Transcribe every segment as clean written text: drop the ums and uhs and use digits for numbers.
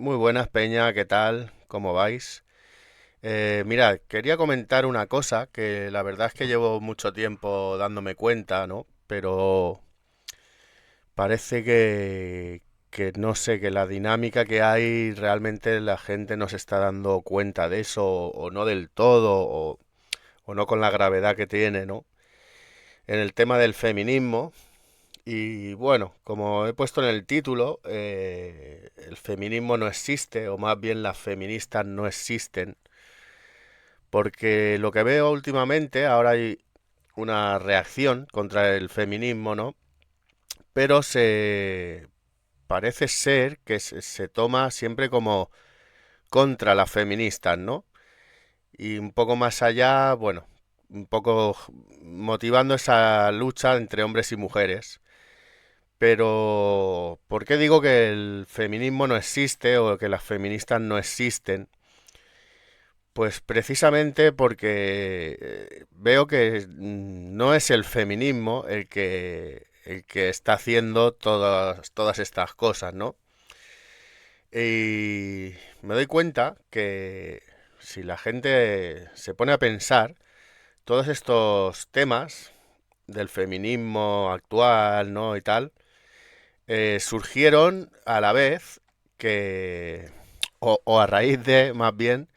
Muy buenas, Peña, ¿qué tal? ¿Cómo vais? Mira, quería comentar una cosa que la verdad es que llevo mucho tiempo dándome cuenta, ¿no? Pero parece que no sé, que la dinámica que hay realmente la gente no se está dando cuenta de eso, o no del todo, o no con la gravedad que tiene, ¿no? En el tema del feminismo. Y bueno, como he puesto en el título, el feminismo no existe, o más bien las feministas no existen, porque lo que veo últimamente, ahora hay una reacción contra el feminismo, ¿no? Pero se parece ser que se toma siempre como contra las feministas, ¿no? Y un poco más allá, bueno, un poco motivando esa lucha entre hombres y mujeres. Pero, ¿por qué digo que el feminismo no existe o que las feministas no existen? Pues precisamente porque veo que no es el feminismo el que está haciendo todas estas cosas, ¿no? Y me doy cuenta que si la gente se pone a pensar, todos estos temas del feminismo actual, ¿no? Y tal, surgieron a la vez que, o a raíz de, más bien,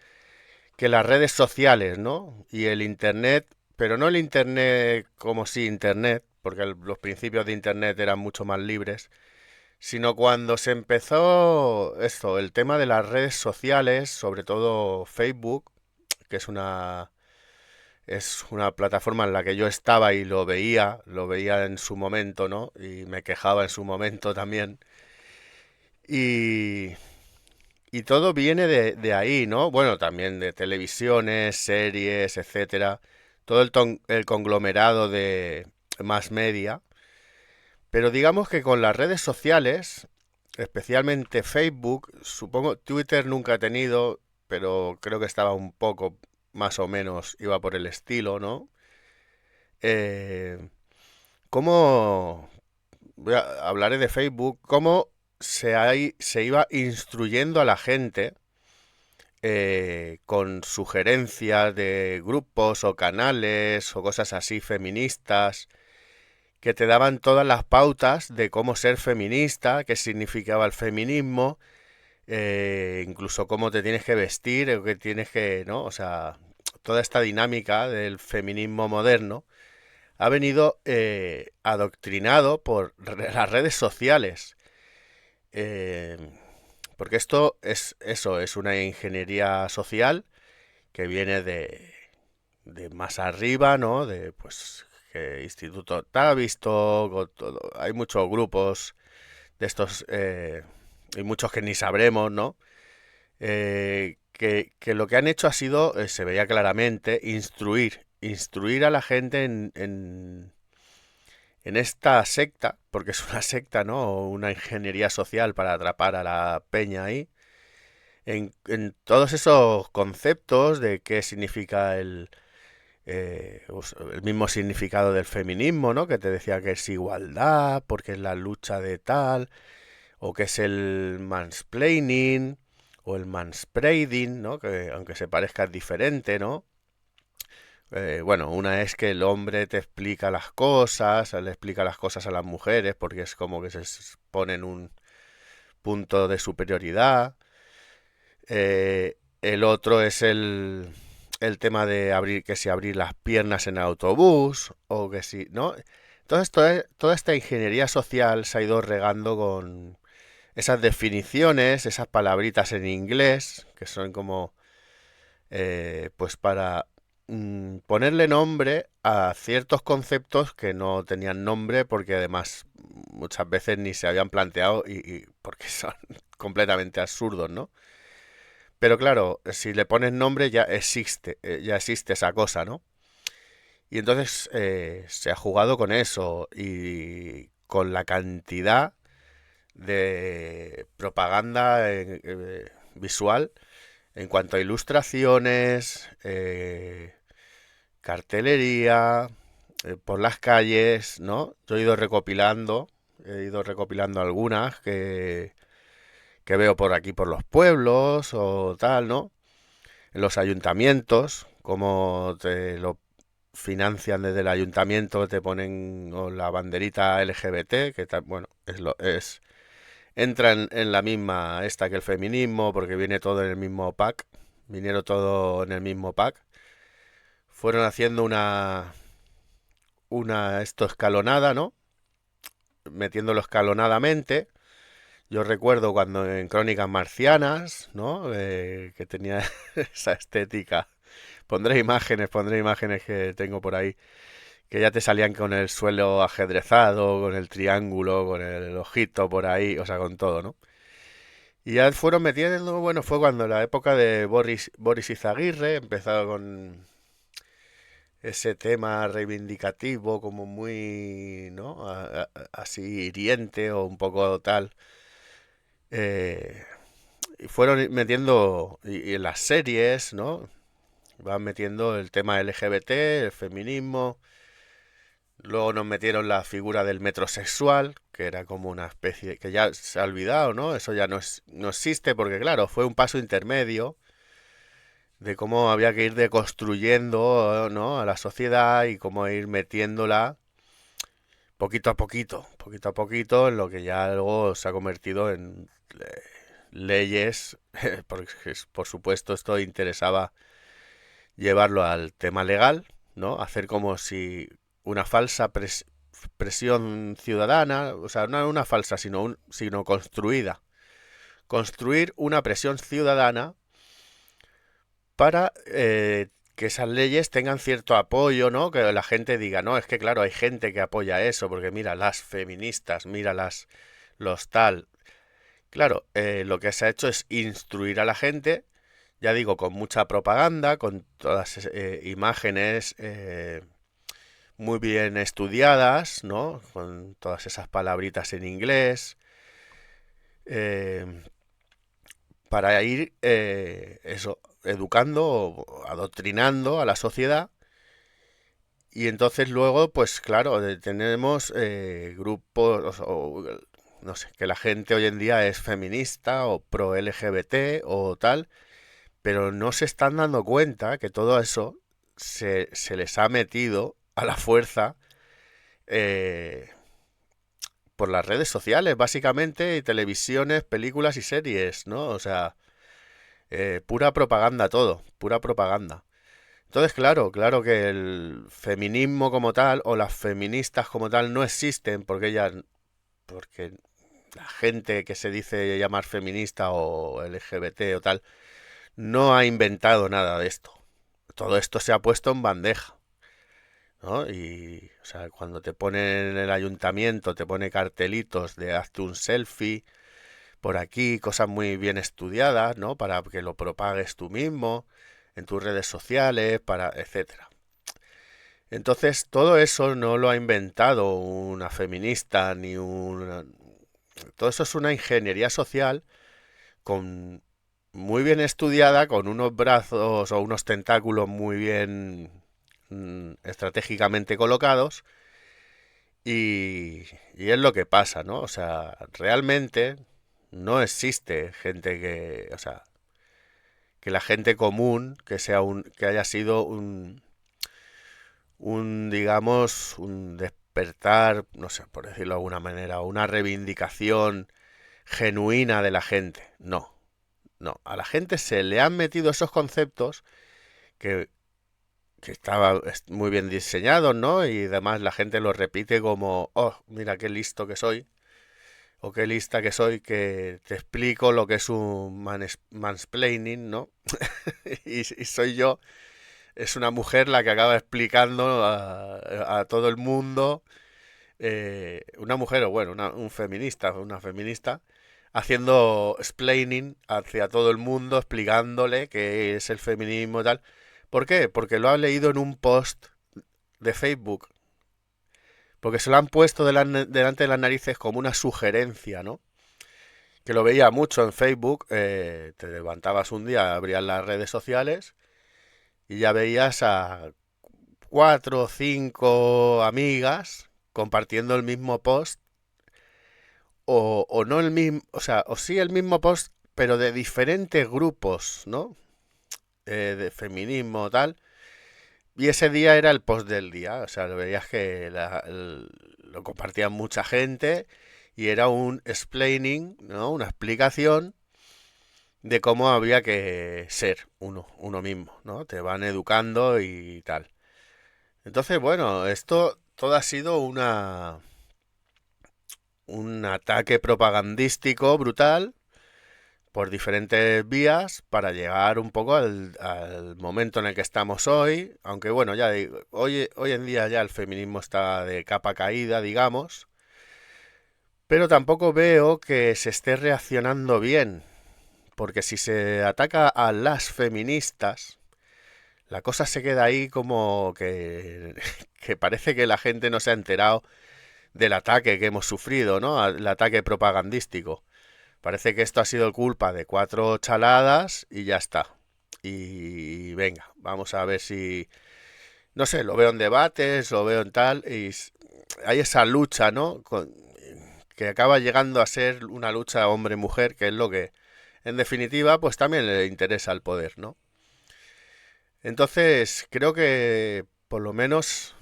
que las redes sociales, ¿no? Y el Internet, pero no el Internet como si Internet, porque los principios de Internet eran mucho más libres, sino cuando se empezó esto, el tema de las redes sociales, sobre todo Facebook, que es una plataforma en la que yo estaba y lo veía en su momento, ¿no? Y me quejaba en su momento también. Y, y todo viene de ahí, ¿no? Bueno, también de televisiones, series, etcétera. Todo el conglomerado de más media. Pero digamos que con las redes sociales, especialmente Facebook, supongo Twitter nunca he tenido, pero creo que estaba un poco más o menos, iba por el estilo, ¿no? Eh, ¿Cómo, hablaré de Facebook, cómo se iba instruyendo a la gente con sugerencias de grupos o canales o cosas así feministas que te daban todas las pautas de cómo ser feminista, qué significaba el feminismo, incluso cómo te tienes que vestir, o qué tienes que, ¿no? O sea, toda esta dinámica del feminismo moderno ha venido adoctrinado por las redes sociales. Eh, Porque esto es eso, es una ingeniería social que viene de más arriba, ¿no? De pues que Instituto Tavistock, hay muchos grupos de estos y muchos que ni sabremos, ¿no? Que lo que han hecho ha sido, se veía claramente, instruir a la gente en esta secta, porque es una secta, ¿no? O una ingeniería social para atrapar a la peña ahí, en todos esos conceptos de qué significa el mismo significado del feminismo, ¿no? Que te decía que es igualdad, porque es la lucha de tal, o que es el mansplaining, o el manspreading, ¿no? Que aunque se parezca es diferente, ¿no? Bueno, una es que el hombre te explica las cosas, le explica las cosas a las mujeres, porque es como que pone en un punto de superioridad. El otro es el tema de abrir, que si abrir las piernas en el autobús, o que si, ¿no? Entonces, toda esta ingeniería social se ha ido regando con esas definiciones, esas palabritas en inglés, que son como, pues para ponerle nombre a ciertos conceptos que no tenían nombre, porque además muchas veces ni se habían planteado y porque son completamente absurdos, ¿no? Pero claro, si le pones nombre ya existe esa cosa, ¿no? Y entonces se ha jugado con eso y con la cantidad de propaganda visual en cuanto a ilustraciones, cartelería, por las calles, ¿no? Yo he ido recopilando algunas que veo por aquí por los pueblos o tal, ¿no? En los ayuntamientos, como te lo financian desde el ayuntamiento, te ponen o la banderita LGBT, que bueno, entra en la misma esta que el feminismo, porque viene todo en el mismo pack, vinieron todo en el mismo pack. Fueron haciendo una esto escalonada, ¿no? Metiéndolo escalonadamente. Yo recuerdo cuando en Crónicas Marcianas, ¿no? Que tenía esa estética. Pondré imágenes que tengo por ahí, que ya te salían con el suelo ajedrezado, con el triángulo, con el ojito por ahí, o sea, con todo, ¿no? Y ya fueron metiendo, bueno, fue cuando la época de Boris Izaguirre empezó con ese tema reivindicativo como muy, ¿no? Así hiriente o un poco tal. Eh, y fueron metiendo, y en las series, ¿no? Van metiendo el tema LGBT, el feminismo. Luego nos metieron la figura del metrosexual, que era como una especie, que ya se ha olvidado, ¿no? Eso ya no existe porque, claro, fue un paso intermedio de cómo había que ir deconstruyendo, ¿no? A la sociedad y cómo ir metiéndola poquito a poquito, en lo que ya luego se ha convertido en leyes, porque por supuesto esto interesaba llevarlo al tema legal, ¿no? Hacer como si una falsa presión ciudadana, o sea, no una falsa, sino construida. Construir una presión ciudadana para que esas leyes tengan cierto apoyo, ¿no? Que la gente diga, no, es que claro, hay gente que apoya eso, porque mira, las feministas, mira los tal. Claro, lo que se ha hecho es instruir a la gente, ya digo, con mucha propaganda, con todas imágenes muy bien estudiadas, ¿no? Con todas esas palabritas en inglés, eh, para ir, eso, educando o adoctrinando a la sociedad. Y entonces luego, pues claro, tenemos grupos, no sé, que la gente hoy en día es feminista o pro LGBT o tal, pero no se están dando cuenta que todo eso se les ha metido a la fuerza eh, por las redes sociales, básicamente, y televisiones, películas y series, ¿no? O sea, pura propaganda todo, pura propaganda. Entonces, claro que el feminismo como tal o las feministas como tal no existen porque la gente que se dice llamar feminista o LGBT o tal, no ha inventado nada de esto. Todo esto se ha puesto en bandeja, ¿no? Y, o sea, cuando te ponen en el ayuntamiento, te pone cartelitos de hazte un selfie por aquí, cosas muy bien estudiadas, ¿no? Para que lo propagues tú mismo en tus redes sociales, para etcétera. Entonces, todo eso no lo ha inventado una feminista ni una... Todo eso es una ingeniería social con muy bien estudiada, con unos brazos o unos tentáculos muy bien estratégicamente colocados y es lo que pasa, ¿no? O sea, realmente no existe gente que, o sea, que la gente común, que haya sido digamos, un despertar, no sé, por decirlo de alguna manera, una reivindicación genuina de la gente. No, no. A la gente se le han metido esos conceptos que, que estaban muy bien diseñados, ¿no? Y además la gente los repite como, oh, mira qué listo que soy, o qué lista que soy, que te explico lo que es un mansplaining, ¿no? Y soy yo, es una mujer la que acaba explicando a todo el mundo, una mujer o bueno, una feminista, haciendo explaining hacia todo el mundo, explicándole qué es el feminismo y tal. ¿Por qué? Porque lo ha leído en un post de Facebook. Porque se lo han puesto delante de las narices como una sugerencia, ¿no? Que lo veía mucho en Facebook. Te levantabas un día, abrías las redes sociales y ya veías a cuatro o cinco amigas compartiendo el mismo post o no el mismo, o sea, o sí el mismo post, pero de diferentes grupos, ¿no? De feminismo tal. Y ese día era el post del día, o sea, lo veías que lo compartía mucha gente y era un explaining, ¿no? Una explicación de cómo había que ser uno mismo, ¿no? Te van educando y tal. Entonces, bueno, esto todo ha sido un ataque propagandístico brutal por diferentes vías para llegar un poco al momento en el que estamos hoy, aunque bueno, ya digo, hoy en día ya el feminismo está de capa caída, digamos, pero tampoco veo que se esté reaccionando bien, porque si se ataca a las feministas, la cosa se queda ahí como que, que parece que la gente no se ha enterado del ataque que hemos sufrido, ¿no? El ataque propagandístico. Parece que esto ha sido culpa de cuatro chaladas y ya está. Y venga, vamos a ver si, no sé, lo veo en debates, lo veo en tal, hay esa lucha, ¿no? Que acaba llegando a ser una lucha hombre-mujer, que es lo que, en definitiva, pues también le interesa al poder, ¿no? Entonces, creo que por lo menos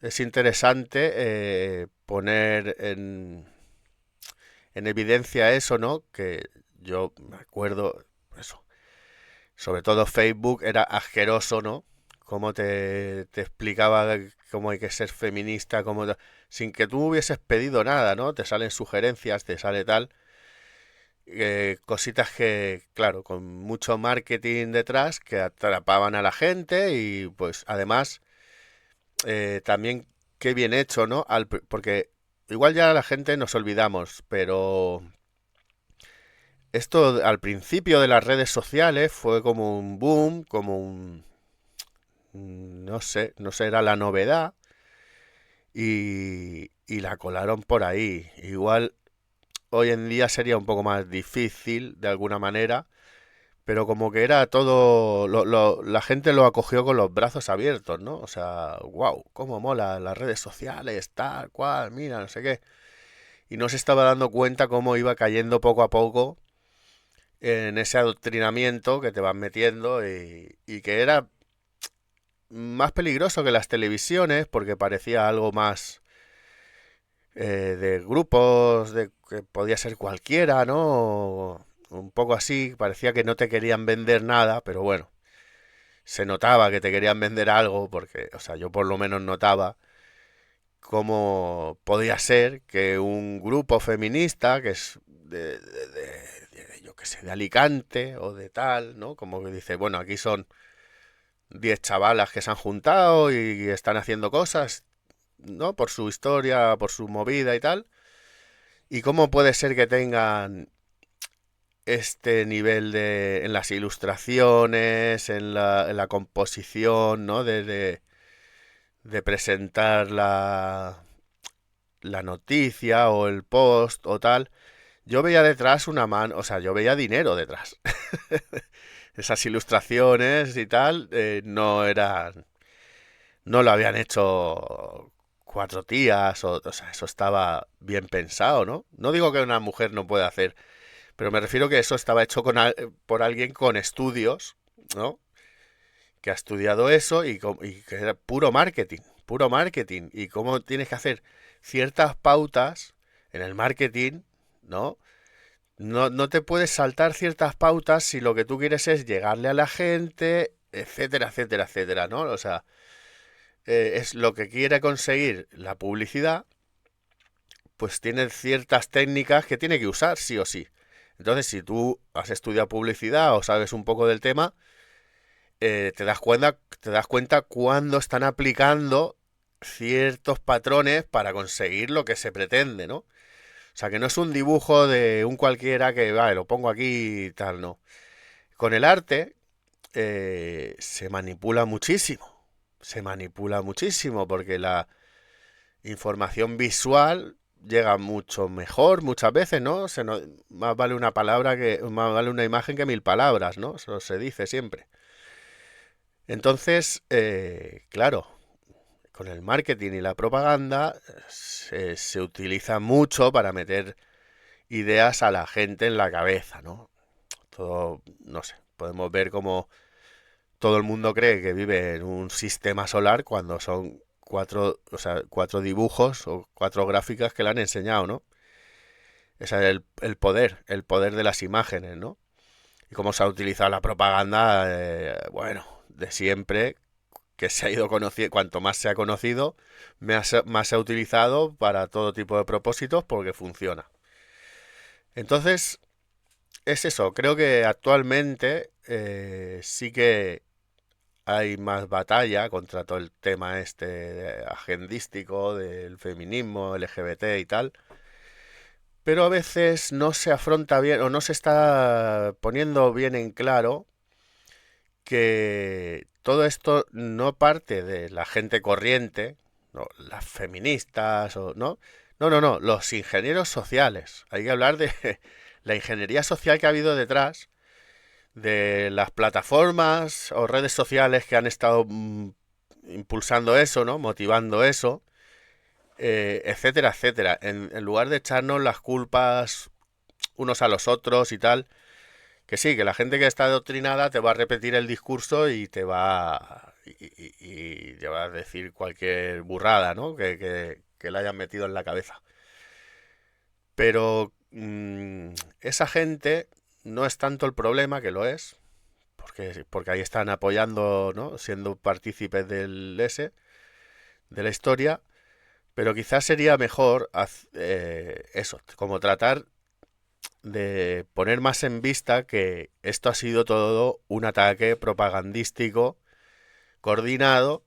es interesante poner en evidencia eso, ¿no? Que yo me acuerdo, eso, sobre todo Facebook era asqueroso, ¿no? Cómo te explicaba cómo hay que ser feminista, sin que tú hubieses pedido nada, ¿no? Te salen sugerencias, te sale tal, cositas que, claro, con mucho marketing detrás, que atrapaban a la gente y pues además también qué bien hecho, ¿no? Porque igual ya la gente nos olvidamos, pero esto al principio de las redes sociales fue como un boom, no sé, no sé, era la novedad y la colaron por ahí. Igual hoy en día sería un poco más difícil de alguna manera, pero como que era todo, la gente lo acogió con los brazos abiertos, ¿no? O sea, wow, cómo mola las redes sociales, tal cual, mira, no sé qué. Y no se estaba dando cuenta cómo iba cayendo poco a poco en ese adoctrinamiento que te van metiendo y que era más peligroso que las televisiones porque parecía algo más de grupos, de que podía ser cualquiera, ¿no? Un poco así, parecía que no te querían vender nada, pero bueno, se notaba que te querían vender algo porque, o sea, yo por lo menos notaba cómo podía ser que un grupo feminista que es yo qué sé, de Alicante o de tal, ¿no? Como que dice, bueno, aquí son 10 chavalas que se han juntado y están haciendo cosas, ¿no? Por su historia, por su movida y tal. ¿Y cómo puede ser que tengan este nivel en las ilustraciones, en la composición, ¿no? De presentar la noticia o el post o tal? Yo veía detrás una mano, o sea, yo veía dinero detrás. Esas ilustraciones y tal no lo habían hecho cuatro tías, o sea, eso estaba bien pensado, ¿no? No digo que una mujer no pueda hacer, pero me refiero que eso estaba hecho por alguien con estudios, ¿no? Que ha estudiado eso y que era puro marketing, y cómo tienes que hacer ciertas pautas en el marketing, ¿no? No te puedes saltar ciertas pautas si lo que tú quieres es llegarle a la gente, etcétera, etcétera, etcétera, ¿no? O sea, es lo que quiere conseguir la publicidad, pues tiene ciertas técnicas que tiene que usar sí o sí. Entonces, si tú has estudiado publicidad o sabes un poco del tema, te das cuenta cuándo están aplicando ciertos patrones para conseguir lo que se pretende, ¿no? O sea, que no es un dibujo de un cualquiera que, vale, lo pongo aquí y tal, no. Con el arte se manipula muchísimo. Se manipula muchísimo porque la información visual llega mucho mejor muchas veces, ¿no? Más vale una palabra más vale una imagen que mil palabras, ¿no? Eso se dice siempre. Entonces, claro, con el marketing y la propaganda se utiliza mucho para meter ideas a la gente en la cabeza, ¿no? Todo, no sé, podemos ver cómo todo el mundo cree que vive en un sistema solar cuando son cuatro, o sea, cuatro dibujos o cuatro gráficas que le han enseñado, ¿no? Ese es el poder de las imágenes, ¿no? Y cómo se ha utilizado la propaganda, bueno, de siempre, que se ha ido conociendo, cuanto más se ha conocido, más se ha utilizado para todo tipo de propósitos porque funciona. Entonces, es eso, creo que actualmente sí que hay más batalla contra todo el tema este agendístico del feminismo, LGBT y tal, pero a veces no se afronta bien o no se está poniendo bien en claro que todo esto no parte de la gente corriente, no, las feministas o no, no, los ingenieros sociales. Hay que hablar de la ingeniería social que ha habido detrás de las plataformas o redes sociales que han estado impulsando eso, ¿no? Motivando eso, etcétera, etcétera. En lugar de echarnos las culpas unos a los otros y tal, que sí, que la gente que está adoctrinada te va a repetir el discurso y te va y te va a decir cualquier burrada, ¿no? Que le hayan metido en la cabeza. Pero esa gente no es tanto el problema, que lo es, porque ahí están apoyando, ¿no? Siendo partícipes de la historia, pero quizás sería mejor eso, como tratar de poner más en vista que esto ha sido todo un ataque propagandístico coordinado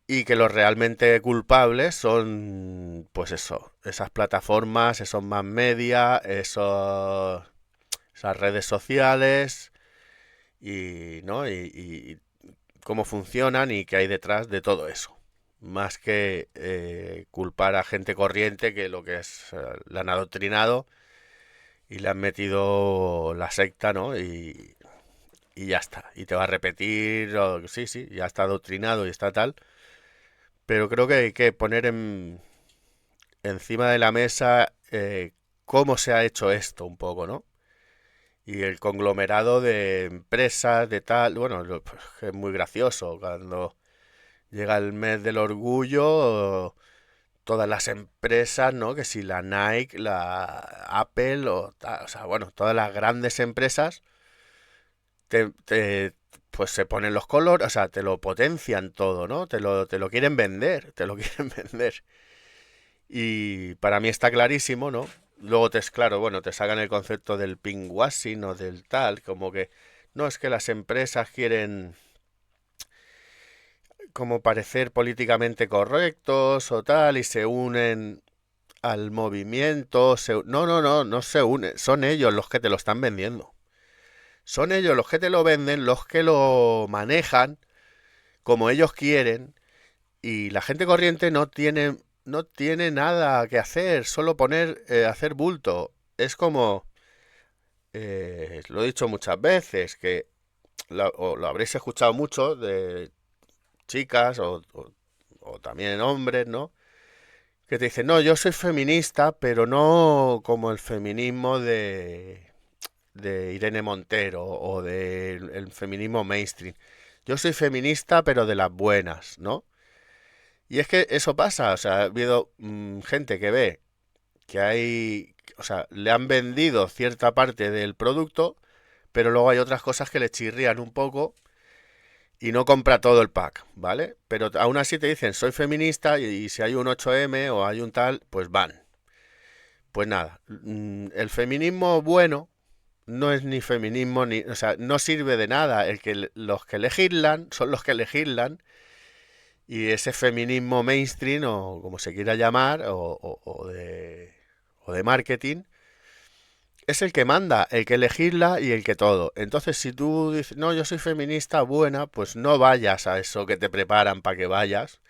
y que los realmente culpables son, pues eso, esas plataformas, esos más media, esas redes sociales y, ¿no? Y cómo funcionan y qué hay detrás de todo eso. Más que culpar a gente corriente que lo que es la han adoctrinado y le han metido la secta, ¿no? Y ya está. Y te va a repetir, sí, sí, ya está adoctrinado y está tal. Pero creo que hay que poner encima de la mesa cómo se ha hecho esto un poco, ¿no? Y el conglomerado de empresas, de tal, bueno, pues, es muy gracioso cuando llega el mes del orgullo, todas las empresas, ¿no? Que si la Nike, la Apple, o sea, bueno, todas las grandes empresas, te, te- pues se ponen los colores, o sea, te lo potencian todo, ¿no? Te lo quieren vender, te lo quieren vender. Y para mí está clarísimo, ¿no? Luego te es claro, bueno, te sacan el concepto del pinkwashing o del tal, como que no es que las empresas quieren como parecer políticamente correctos o tal y se unen al movimiento. No se unen, son ellos los que te lo están vendiendo. Son ellos los que te lo venden, los que lo manejan como ellos quieren y la gente corriente no tiene nada que hacer, solo hacer bulto. Es como, lo he dicho muchas veces, que o lo habréis escuchado mucho de chicas o también hombres, ¿no? Que te dicen, no, yo soy feminista, pero no como el feminismo de Irene Montero o del el feminismo mainstream. Yo soy feminista, pero de las buenas, ¿no? Y es que eso pasa, o sea, ha habido gente que ve que hay, o sea, le han vendido cierta parte del producto, pero luego hay otras cosas que le chirrían un poco y no compra todo el pack, ¿vale? Pero aún así te dicen, soy feminista y si hay un 8M o hay un tal, pues van. Pues nada, el feminismo bueno no es ni feminismo ni, o sea, no sirve de nada. Los que legislan son los que legislan y ese feminismo mainstream o como se quiera llamar o de marketing es el que manda, el que legisla y el que todo. Entonces, si tú dices, no, yo soy feminista buena, pues no vayas a eso que te preparan para que vayas,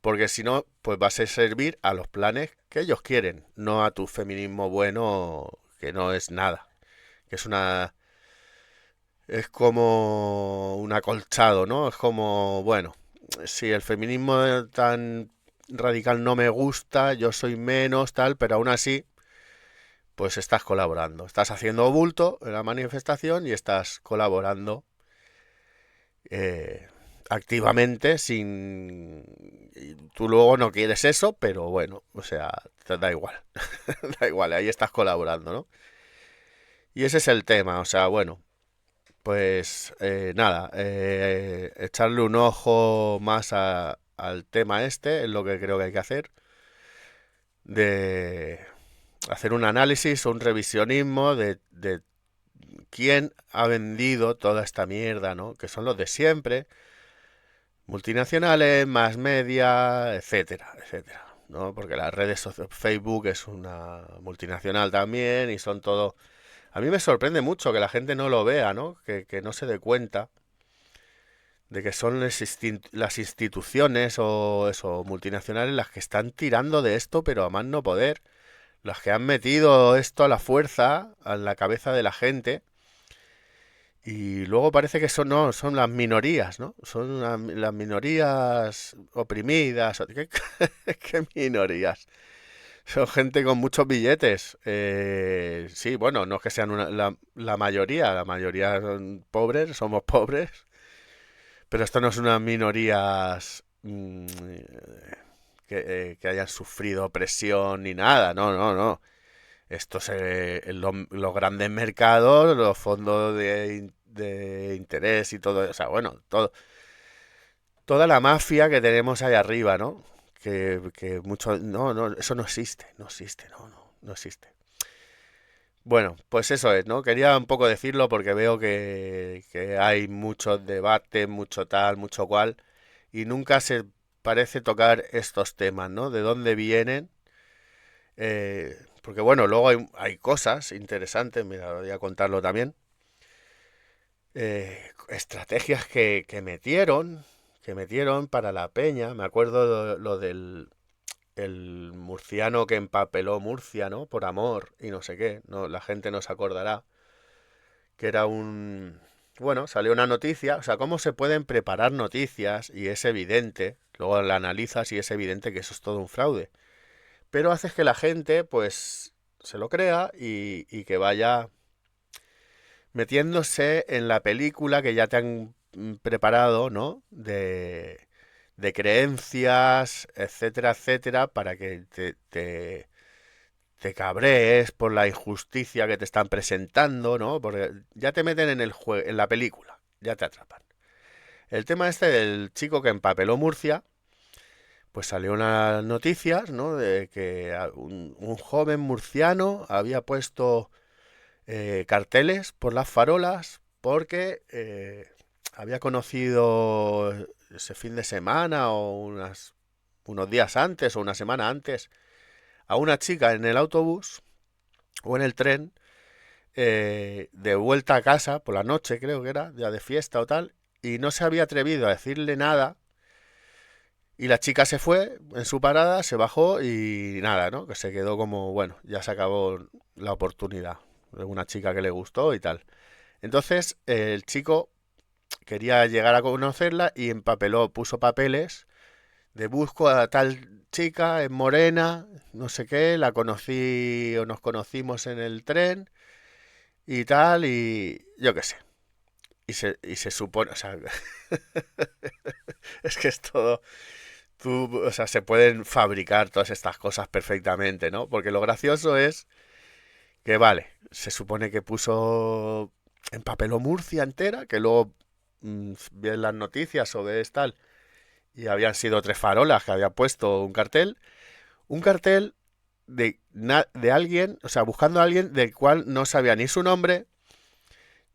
porque si no, pues vas a servir a los planes que ellos quieren, no a tu feminismo bueno, que no es nada, que es como un acolchado, ¿no? Es como, bueno, si el feminismo tan radical no me gusta, yo soy menos, tal, pero aún así pues estás colaborando. Estás haciendo bulto en la manifestación y estás colaborando eh, activamente sin... y tú luego no quieres eso, pero bueno, o sea, te da igual. Da igual, ahí estás colaborando, ¿no? Y ese es el tema, o sea, bueno, pues nada, echarle un ojo más al tema este es lo que creo que hay que hacer, de hacer un análisis o un revisionismo de quién ha vendido toda esta mierda, ¿no? Que son los de siempre, multinacionales, más media, etcétera, etcétera, ¿no? Porque las redes sociales, Facebook es una multinacional también y son todo... A mí me sorprende mucho que la gente no lo vea, ¿no? Que no se dé cuenta de que son las instituciones o eso, multinacionales las que están tirando de esto, pero a más no poder. Las que han metido esto a la fuerza, a la cabeza de la gente. Y luego parece que son, no, son las minorías, ¿no? Son las minorías oprimidas. ¿Qué, qué minorías? Son gente con muchos billetes. Sí, bueno, no es que sean la mayoría son pobres, somos pobres, pero esto no es unas minorías que hayan sufrido opresión ni nada, no, no, no. Esto es los grandes mercados, los fondos de interés y todo, o sea, bueno, toda la mafia que tenemos ahí arriba, ¿no? Que mucho, no, no, eso no existe, no existe, no, no, no existe. Bueno, pues eso es, ¿no? Quería un poco decirlo porque veo que hay mucho debate, mucho tal, mucho cual, y nunca se parece tocar estos temas, ¿no? De dónde vienen. Porque bueno, luego hay cosas interesantes, mira, voy a contarlo también. Estrategias que metieron para la peña. Me acuerdo lo del el murciano que empapeló Murcia, ¿no? Por amor y no sé qué. No, la gente no se acordará. Que era un... Bueno, salió una noticia. O sea, cómo se pueden preparar noticias y es evidente. Luego la analizas y es evidente que eso es todo un fraude. Pero haces que la gente, pues, se lo crea y que vaya metiéndose en la película que ya te han preparado, ¿no? De creencias, etcétera, etcétera, para que te cabrees por la injusticia que te están presentando, ¿no? Porque ya te meten en el en la película, ya te atrapan. El tema este del chico que empapeló Murcia, pues salió unas noticias, ¿no? De que un joven murciano había puesto carteles por las farolas porque había conocido ese fin de semana o unos días antes o una semana antes a una chica en el autobús o en el tren de vuelta a casa por la noche, creo que era, ya de fiesta o tal, y no se había atrevido a decirle nada. Y la chica se fue en su parada, se bajó y nada, ¿no? Que se quedó como, bueno, ya se acabó la oportunidad. De una chica que le gustó y tal. Entonces el chico quería llegar a conocerla y empapeló, puso papeles de busco a tal chica, es morena, no sé qué, la conocí o nos conocimos en el tren y tal, y yo qué sé. Y se supone, o sea, es que es todo, o sea, se pueden fabricar todas estas cosas perfectamente, ¿no? Porque lo gracioso es que, vale, se supone que puso, empapeló Murcia entera, que luego vi las noticias o ves tal, y habían sido tres farolas que había puesto un cartel de alguien, o sea, buscando a alguien del cual no sabía ni su nombre,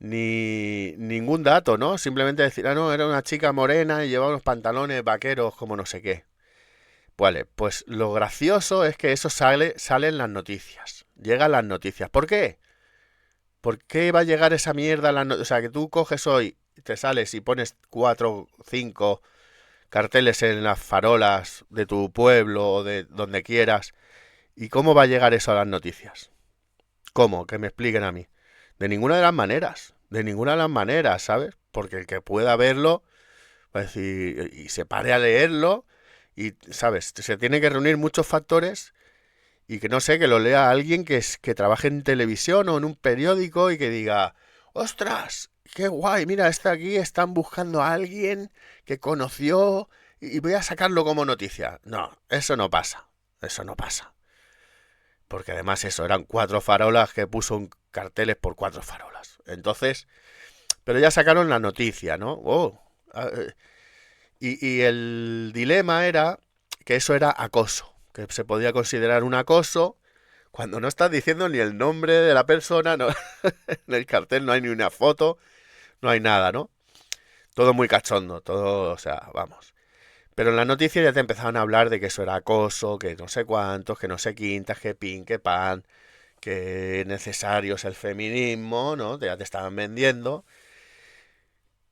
ni ningún dato, ¿no? Simplemente decir, ah, no, era una chica morena y llevaba unos pantalones vaqueros como no sé qué. Vale, pues lo gracioso es que eso sale en las noticias. Llegan las noticias. ¿Por qué? ¿Por qué va a llegar esa mierda a las noticias? O sea, que tú coges hoy, te sales y pones cuatro, cinco carteles en las farolas de tu pueblo o de donde quieras. ¿Y cómo va a llegar eso a las noticias? ¿Cómo? Que me expliquen a mí. De ninguna de las maneras. De ninguna de las maneras, ¿sabes? Porque el que pueda verlo, va a decir, y se pare a leerlo, y, ¿sabes? Se tiene que reunir muchos factores y que no sé, que lo lea alguien que trabaje en televisión o en un periódico y que diga, ostras, qué guay, mira, está aquí, están buscando a alguien que conoció y voy a sacarlo como noticia. No, eso no pasa, eso no pasa. Porque además eso, eran 4 farolas que puso un carteles por 4 farolas. Entonces, pero ya sacaron la noticia, ¿no? Y el dilema era que eso era acoso, que se podía considerar un acoso cuando no estás diciendo ni el nombre de la persona, no, en el cartel no hay ni una foto, no hay nada, ¿no? Todo muy cachondo, todo, o sea, vamos. Pero en la noticia ya te empezaban a hablar de que eso era acoso, que no sé cuántos, que no sé quintas, que pin, que pan, que necesario es el feminismo, ¿no? Ya te estaban vendiendo.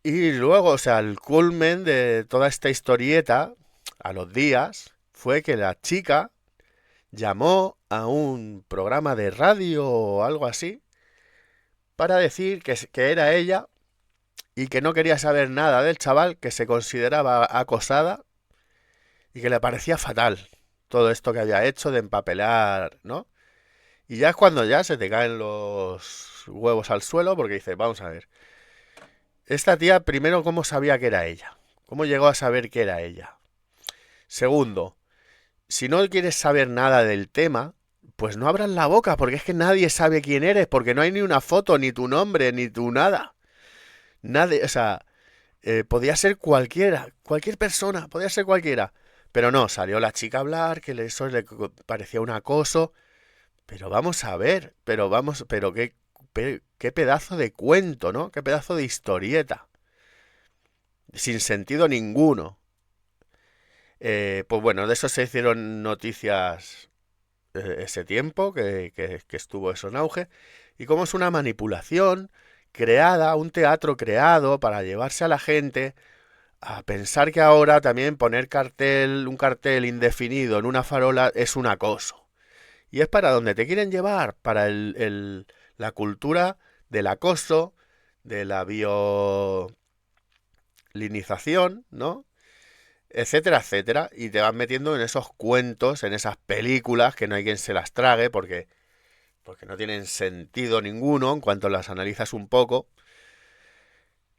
Y luego, o sea, el culmen de toda esta historieta, a los días, fue que la chica llamó a un programa de radio o algo así para decir que era ella y que no quería saber nada del chaval, que se consideraba acosada y que le parecía fatal todo esto que había hecho de empapelar, ¿no? Y ya es cuando ya se te caen los huevos al suelo porque dices, vamos a ver, esta tía primero cómo sabía que era ella, cómo llegó a saber que era ella. Segundo, si no quieres saber nada del tema, pues no abras la boca, porque es que nadie sabe quién eres, porque no hay ni una foto, ni tu nombre, ni tu nada. Nadie, o sea, podía ser cualquiera, cualquier persona, podía ser cualquiera. Pero no, salió la chica a hablar, que eso le parecía un acoso. Pero vamos a ver, pero qué pedazo de cuento, ¿no? Qué pedazo de historieta. Sin sentido ninguno. Pues bueno, de eso se hicieron noticias ese tiempo que estuvo eso en auge. Y cómo es una manipulación creada, un teatro creado para llevarse a la gente a pensar que ahora también poner un cartel indefinido en una farola es un acoso. Y es para donde te quieren llevar, para la cultura del acoso, de la violinización, ¿no? Etcétera, etcétera. Y te van metiendo en esos cuentos, en esas películas que no hay quien se las trague porque no tienen sentido ninguno en cuanto las analizas un poco.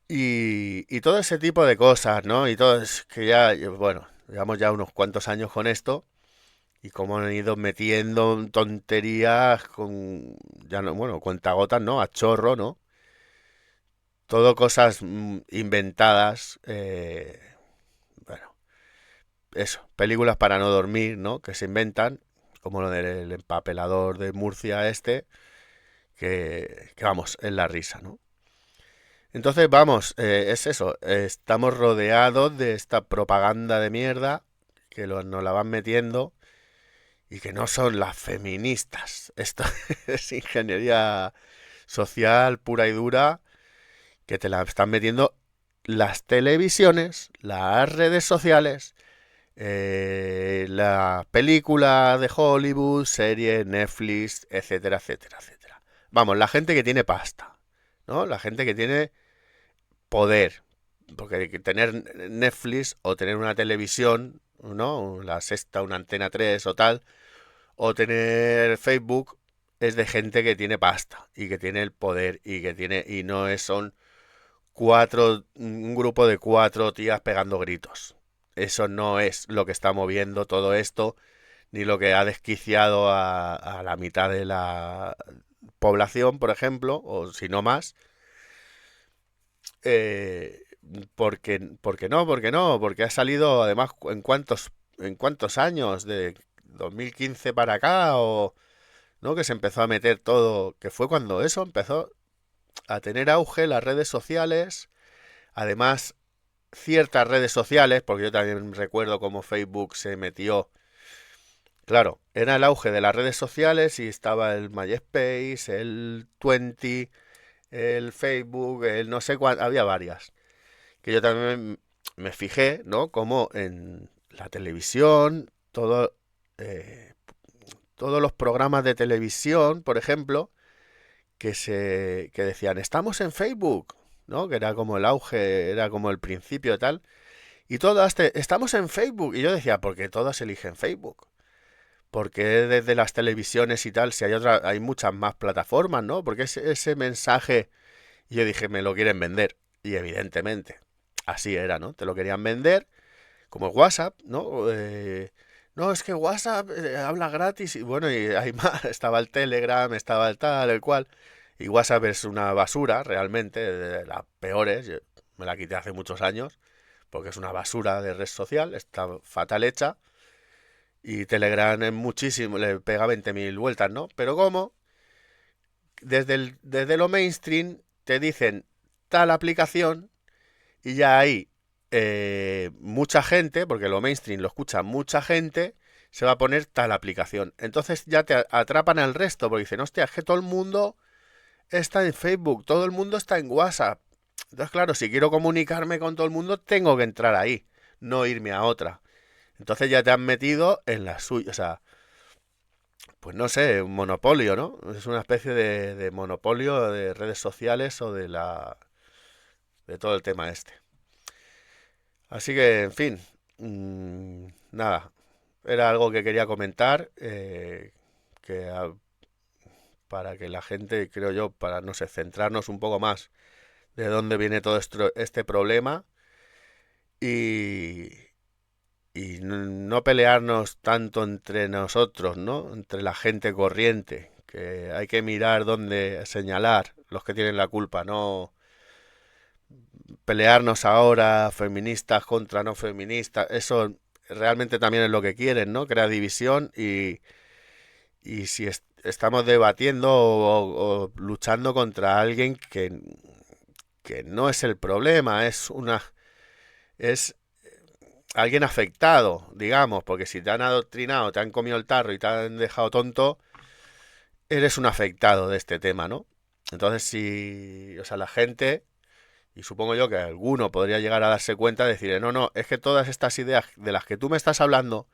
Y todo ese tipo de cosas, ¿no? Y todo es que ya, bueno, llevamos ya unos cuantos años con esto. Y cómo han ido metiendo tonterías con, ya no, bueno, cuentagotas, ¿no? A chorro, ¿no? Todo cosas inventadas, bueno, eso, películas para no dormir, ¿no? Que se inventan, como lo del empapelador de Murcia este, que vamos, es la risa, ¿no? Entonces, vamos, es eso, estamos rodeados de esta propaganda de mierda que nos la van metiendo y que no son las feministas. Esto es ingeniería social pura y dura que te la están metiendo las televisiones, las redes sociales, la película de Hollywood, series, Netflix, etcétera, etcétera, etcétera. Vamos, la gente que tiene pasta, ¿no? La gente que tiene poder. Porque tener Netflix o tener una televisión, ¿no? La Sexta, una Antena 3 o tal, o tener Facebook es de gente que tiene pasta y que tiene el poder y que tiene y no es son un grupo de 4 tías pegando gritos. Eso no es lo que está moviendo todo esto ni lo que ha desquiciado a la mitad de la población, por ejemplo, o si no más. Eh, porque no, porque ha salido además en cuántos años de 2015 para acá o ¿no? Que se empezó a meter todo, que fue cuando eso empezó a tener auge las redes sociales, además ciertas redes sociales, porque yo también recuerdo cómo Facebook se metió, claro, era el auge de las redes sociales y estaba el MySpace, el Twenty, el Facebook, el no sé cuál, había varias, que yo también me fijé, ¿no? Como en la televisión, todos los programas de televisión, por ejemplo, que decían, estamos en Facebook, ¿no? Que era como el auge, era como el principio y tal. Y todas, estamos en Facebook. Y yo decía, ¿por qué todas eligen Facebook? ¿Por qué desde las televisiones y tal, si hay otra, hay muchas más plataformas, ¿no? Porque ese mensaje, y yo dije, me lo quieren vender. Y evidentemente, así era, ¿no? Te lo querían vender, como WhatsApp, ¿no? No, es que WhatsApp habla gratis y bueno, y hay más, estaba el Telegram, estaba el tal, el cual. Y WhatsApp es una basura, realmente, de las peores. Yo me la quité hace muchos años, porque es una basura de red social, está fatal hecha. Y Telegram es muchísimo, le pega 20.000 vueltas, ¿no? Pero como desde lo mainstream te dicen tal aplicación y ya hay mucha gente, porque lo mainstream lo escucha mucha gente, se va a poner tal aplicación. Entonces ya te atrapan al resto, porque dicen, hostia, es que todo el mundo está en Facebook, todo el mundo está en WhatsApp. Entonces, claro, si quiero comunicarme con todo el mundo, tengo que entrar ahí, no irme a otra. Entonces ya te han metido en la suya, o sea, pues no sé, un monopolio, ¿no? Es una especie de monopolio de redes sociales o de todo el tema este. Así que, en fin, nada, era algo que quería comentar, que para que la gente, creo yo, para, no sé, centrarnos un poco más de dónde viene todo este problema y, y no pelearnos tanto entre nosotros, ¿no? Entre la gente corriente, que hay que mirar dónde señalar los que tienen la culpa, no pelearnos ahora feministas contra no feministas, eso realmente también es lo que quieren, ¿no? Crear división y si estamos debatiendo o luchando contra alguien que no es el problema, es alguien afectado, digamos, porque si te han adoctrinado, te han comido el tarro y te han dejado tonto, eres un afectado de este tema, ¿no? Entonces, si, o sea, la gente, y supongo yo que alguno podría llegar a darse cuenta de decir, no, no, es que todas estas ideas de las que tú me estás hablando,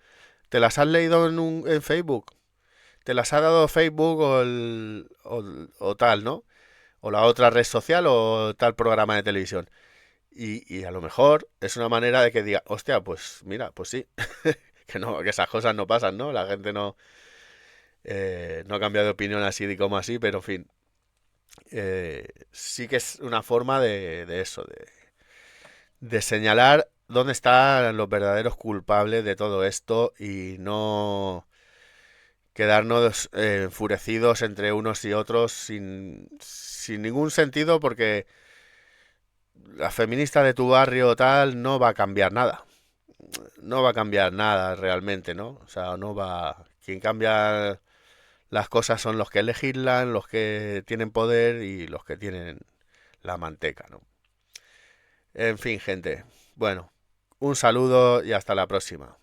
te las has leído en Facebook, te las ha dado Facebook o tal, ¿no? O la otra red social o tal programa de televisión. Y a lo mejor es una manera de que diga, hostia, pues mira, pues sí, que no, que esas cosas no pasan, ¿no? La gente no cambia de opinión así de como así, pero en fin, sí que es una forma de eso, de señalar dónde están los verdaderos culpables de todo esto y no quedarnos enfurecidos entre unos y otros sin ningún sentido porque la feminista de tu barrio tal no va a cambiar nada. No va a cambiar nada realmente, ¿no? O sea, no va... Quien cambia las cosas son los que legislan, los que tienen poder y los que tienen la manteca, ¿no? En fin, gente. Bueno, un saludo y hasta la próxima.